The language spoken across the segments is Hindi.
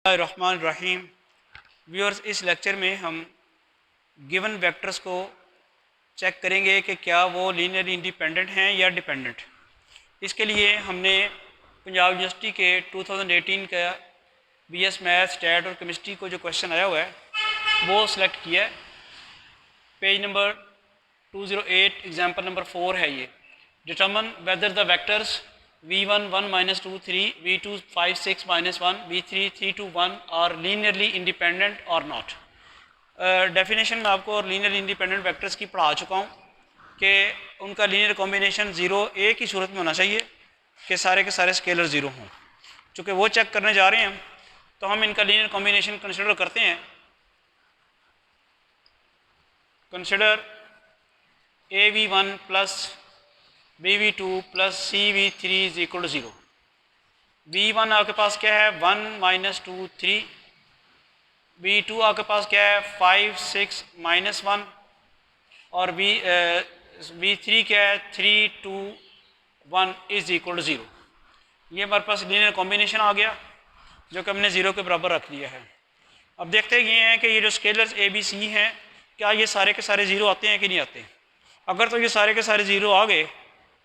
बिस्मिल्लाहिर्रहमानिर्रहीम। व्यूअर्स, इस लेक्चर में हम गिवन वेक्टर्स को चेक करेंगे कि क्या वो लीनियरली इंडिपेंडेंट हैं या डिपेंडेंट। इसके लिए हमने पंजाब यूनिवर्सिटी के 2018 का बीएस मैथ, स्टैट और केमिस्ट्री को जो क्वेश्चन आया हुआ है वो सिलेक्ट किया है। पेज नंबर 208 एग्जाम्पल नंबर 4 है ये। Determine whether the vectors v1 1 minus 2 3, v2 5 6 minus 1, v3 3 2 1 और लीनियरली इंडिपेंडेंट और नॉट। डेफिनेशन में आपको लीनियरली इंडिपेंडेंट वेक्टर्स की पढ़ा चुका हूँ कि उनका लीनियर कॉम्बिनेशन ज़ीरो एक ही सूरत में होना चाहिए कि सारे के सारे स्केलर ज़ीरो हों। चूँकि वो चेक करने जा रहे हैं तो हम इनका लीनियर कॉम्बिनेशन कंसिडर करते हैं। Consider av1 plus bv2 plus cv3 is equal to 0। v1 आपके पास क्या है 1 माइनस 2 3, v2 आपके पास क्या है 5 6 माइनस 1 और v3 क्या है 3 2 1 इज इक्वल टू 0। ये हमारे पास लीनियर कॉम्बिनेशन आ गया जो कि हमने 0 के बराबर रख दिया है। अब देखते ये हैं कि ये जो स्केलर्स ए बी सी हैं क्या ये सारे के सारे 0 आते हैं कि नहीं आते। अगर तो ये सारे के सारे 0 आ गए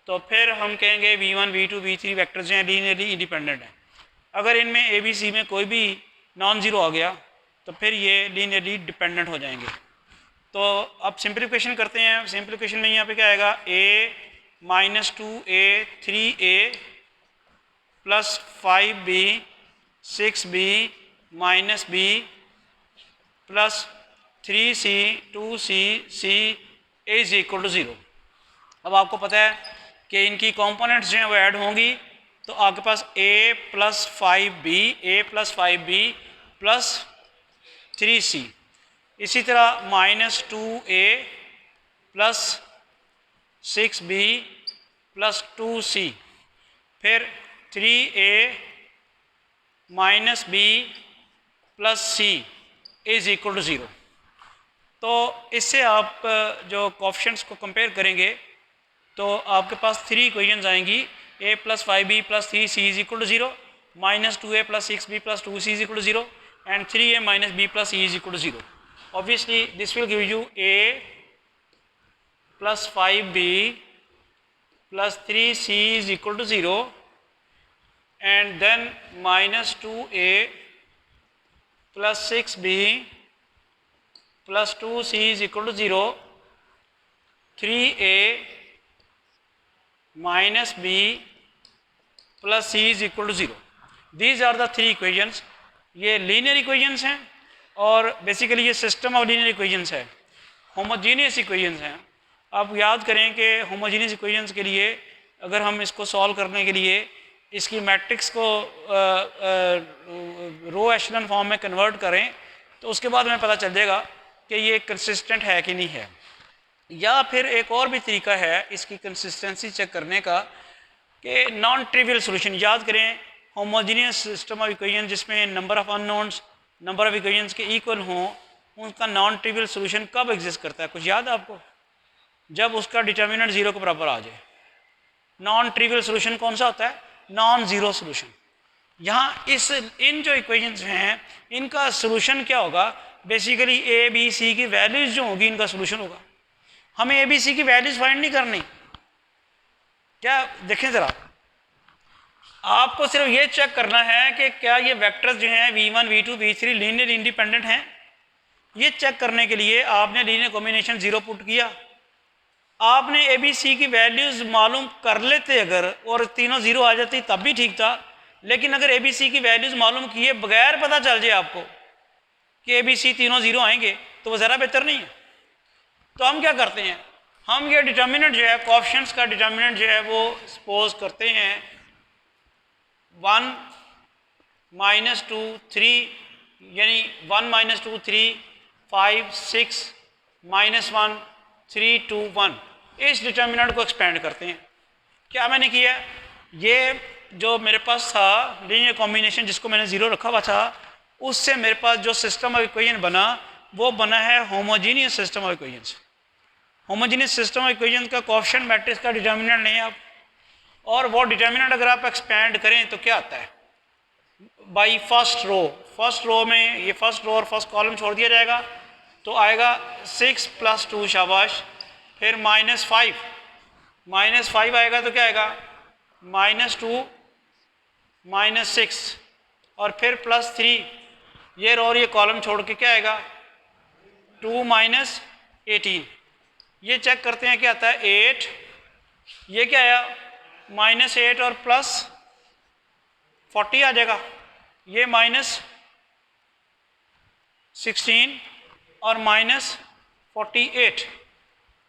तो फिर हम कहेंगे v1 v2 v3 वेक्टर्स हैं लीनियरली इंडिपेंडेंट हैं। अगर इनमें ए बी सी में कोई भी नॉन ज़ीरो आ गया तो फिर ये लीनियरली डिपेंडेंट हो जाएंगे। तो अब सिंप्लीफिकेशन करते हैं। सिंप्लीफिकेशन में यहाँ पे क्या आएगा a minus 2a 3a plus 5b 6b minus b plus 3c 2c c is equal to 0। अब आपको पता है कि इनकी कंपोनेंट्स जो हैं वो ऐड होंगी तो आपके पास a plus 5b plus 3c, इसी तरह minus 2a plus 6b plus 2c, फिर 3a minus b plus c is equal to 0। तो इससे आप जो कोएफिशिएंट्स को कंपेयर करेंगे तो आपके पास 3 इक्वेशंस आएंगी a plus 5b plus 3c is equal to 0, minus 2a plus 6b plus 2c is equal to 0 and 3a minus b plus c is equal to 0। Obviously this will give you a plus 5b plus 3c is equal to 0 and then minus 2a plus 6b plus 2c is equal to 0, 3a minus b plus c is equal to 0। These are the 3 equations. ये लीनियर इक्वेशंस हैं और बेसिकली ये सिस्टम ऑफ लीनियर इक्वेशंस है, होमोजीनियस इक्वेशंस हैं। आप याद करें कि होमोजीनियस इक्वेशंस के लिए अगर हम इसको सॉल्व करने के लिए इसकी मैट्रिक्स को रो एशेलन फॉर्म में कन्वर्ट करें तो उसके बाद हमें पता चल जाएगा कि ये कंसिस्टेंट है कि नहीं है। या फिर एक और भी तरीका है इसकी कंसिस्टेंसी चेक करने का कि नॉन ट्रिवियल सॉल्यूशन। याद करें होमोजीनियस सिस्टम ऑफ इक्वेशन जिसमें number of unknowns number of equations के इक्वल हों, उनका नॉन ट्रिवियल सॉल्यूशन कब एग्जिस्ट करता है? कुछ याद है आपको? जब उसका डिटर्मिनेंट 0 के बराबर आ जाए। नॉन ट्रिवियल सॉल्यूशन कौन सा होता है? Non zero solution. यहाँ इन जो इक्वेशंस हैं इनका सॉल्यूशन क्या होगा? बेसिकली ए बी सी की वैल्यूज जो होगी इनका सॉल्यूशन होगा। हमें ए बी सी की वैल्यूज फाइंड नहीं करनी। क्या देखें ज़रा, आपको सिर्फ ये चेक करना है कि क्या ये वेक्टर्स जो हैं v1 v2 v3 linear independent हैं। ये चेक करने के लिए आपने लीनियर कॉम्बिनेशन 0 पुट किया, आपने ए बी सी की वैल्यूज मालूम कर लेते अगर और तीनों 0 आ जाती तब भी ठीक था। लेकिन अगर ए बी सी की वैल्यूज मालूम किए बगैर पता चल जाए आपको कि ए बी सी तीनों 0 आएंगे तो वो ज़रा बेहतर नहीं है। तो हम क्या करते हैं, हम ये डिटर्मिनेंट जो है कोएफिशिएंट्स का डिटर्मिनेंट जो है वो सपोज करते हैं 1 माइनस 2 3, यानी 1 माइनस 2 3 5 6 माइनस 1 3 2 1। इस डिटर्मिनेंट को एक्सपेंड करते हैं। क्या मैंने किया, ये जो मेरे पास था लीनियर कॉम्बिनेशन जिसको मैंने 0 रखा हुआ था उससे मेरे पास जो सिस्टम ऑफ इक्वेशन बना वो बना है homogeneous system of equations. Homogeneous system of equations का कोएफिशिएंट मैट्रिक्स का डिटर्मिनेंट नहीं है आप, और वो डिटर्मिनेंट अगर आप एक्सपेंड करें तो क्या आता है, बाई फर्स्ट रो में ये फर्स्ट रो और फर्स्ट कॉलम छोड़ दिया जाएगा तो आएगा 6 + 2 शाबाश, फिर -5 आएगा तो क्या आएगा -2 -6 और फिर +3, ये रो और ये कॉलम छोड़ के क्या आएगा 2 - 18। ये चेक करते हैं क्या आता है 8, ये क्या आया -8 और +40 आ जाएगा, ये -16 और -48।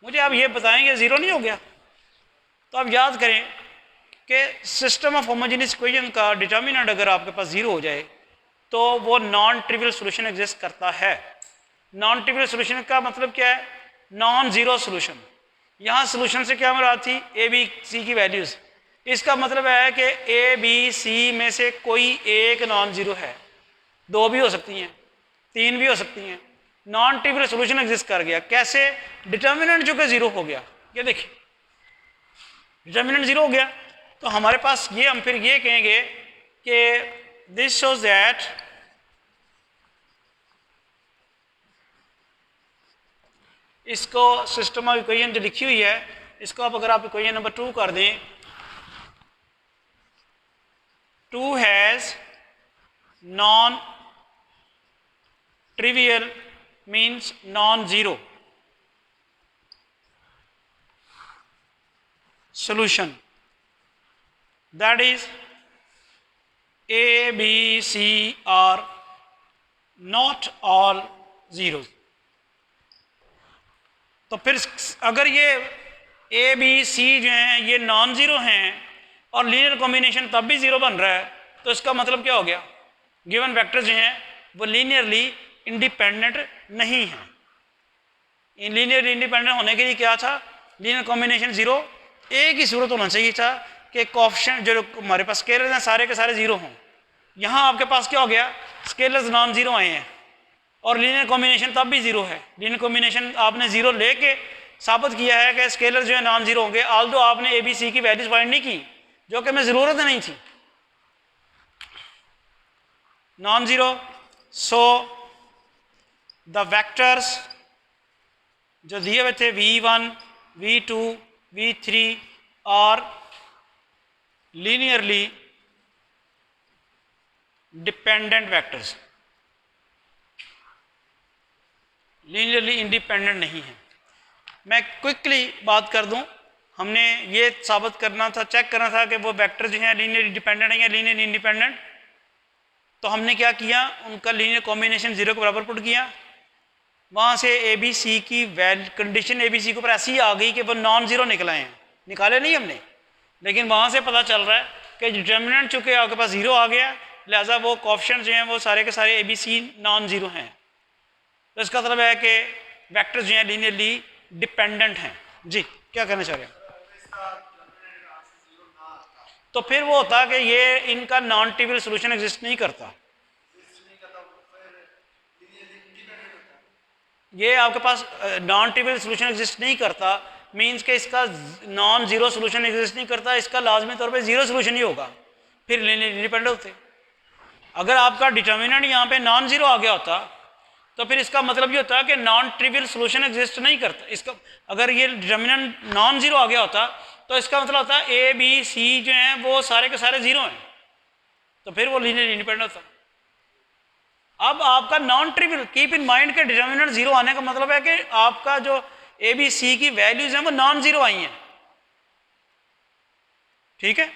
मुझे आप ये बताएंगे ज़ीरो नहीं हो गया? तो आप याद करें कि सिस्टम ऑफ होमोजेनियस इक्वेशन का डिटर्मिनेंट अगर आपके पास ज़ीरो हो जाए तो वो नॉन ट्रिवियल सॉल्यूशन एग्जिस्ट करता है। नॉन ट्रिवियल सॉल्यूशन का मतलब क्या है? Non zero solution. यहाँ सॉल्यूशन से क्या मुराद थी? ए बी सी की वैल्यूज़। इसका मतलब है कि ए बी सी में से कोई एक नॉन ज़ीरो है, 2 भी हो सकती हैं, 3 भी हो सकती हैं। नॉन ट्रिवियल सॉल्यूशन एग्जिस्ट कर गया। कैसे? डिटर्मिनेंट जो कि ज़ीरो हो गया। ये देखिए डिटर्मिनेंट ज़ीरो हो गया तो हमारे पास ये, हम फिर ये कहेंगे कि दिस शोज दैट इसको सिस्टम ऑफ इक्वेशन जो लिखी हुई है इसको अब अगर आप इक्वेशन नंबर 2 कर दें, 2 has non trivial means non zero solution, that is A, B, C are not all zeros। तो फिर अगर ये A, B, C जो हैं ये नॉन ज़ीरो हैं और लीनियर कॉम्बिनेशन तब भी ज़ीरो बन रहा है तो इसका मतलब क्या हो गया? गिवन वेक्टर्स जो हैं वो लीनियरली इंडिपेंडेंट नहीं हैं। इन लीनियर इंडिपेंडेंट होने के लिए क्या था? Linear combination zero. एक ही सूरत होना चाहिए था कि कोएफिशिएंट जो हमारे पास स्केलर्स हैं सारे के सारे ज़ीरो हों। यहाँ आपके पास क्या हो गया? स्केलर्स नॉन ज़ीरो आए हैं और लीनियर कॉम्बिनेशन तब भी ज़ीरो है। लीनियर कॉम्बिनेशन आपने ज़ीरो लेके साबित किया है कि स्केलर जो है नॉन ज़ीरो होंगे, ऑल्दो आपने ए बी सी की वैल्यूज फाइंड नहीं की जो कि हमें ज़रूरत नहीं थी। Non zero, so the vectors जो दिए हुए थे v1, v2, v3 और linearly dependent vectors, linearly independent नहीं है। मैं क्विकली बात कर दूं, हमने ये साबित करना था, चेक करना था कि वो वेक्टर जो हैं लीनियर डिपेंडेंट हैं या लीनियर इंडिपेंडेंट। तो हमने क्या किया? उनका लीनियर कॉम्बिनेशन ज़ीरो के बराबर पुट किया। वहाँ से ए बी सी की कंडीशन ए बी सी के ऊपर ऐसी आ गई कि वो नॉन ज़ीरो निकलाए हैं, निकाले नहीं हमने, लेकिन वहाँ से पता चल रहा है कि डिटर्मिनेंट चूँकि आपके पास ज़ीरो आ गया लिहाजा वो कोएफिशिएंट जो हैं वो सारे के सारे A B C non zero हैं। तो इसका मतलब है कि वेक्टर्स जो हैं लीनियरली डिपेंडेंट हैं। जी क्या कहना चाह रहे हैं? तो फिर वो होता कि ये इनका नॉन ट्रिवियल सॉल्यूशन एग्जिस्ट नहीं करता। ये आपके पास नॉन ट्रिवियल सॉल्यूशन एग्जिस्ट नहीं करता मींस के इसका नॉन ज़ीरो सॉल्यूशन एग्जिस्ट नहीं करता, इसका लाजमी तौर पे ज़ीरो सॉल्यूशन ही होगा, फिर लीनियर इंडिपेंडेंट होते। अगर आपका डिटर्मिनेंट यहाँ पे नॉन ज़ीरो आ गया होता तो फिर इसका मतलब ये होता है कि नॉन ट्रिवियल सॉल्यूशन एग्जिस्ट नहीं करता। इसका अगर ये डिटर्मिनेंट नॉन ज़ीरो आ गया होता तो इसका मतलब होता है ए बी सी जो हैं वो सारे के सारे ज़ीरो हैं, तो फिर वो लीनियर इंडिपेंडेंट होता। अब आपका non trivial, keep in mind के डिटर्मिनेंट ज़ीरो आने का मतलब है कि आपका जो ए बी सी की वैल्यूज़ हैं वो नॉन ज़ीरो आई हैं, ठीक है।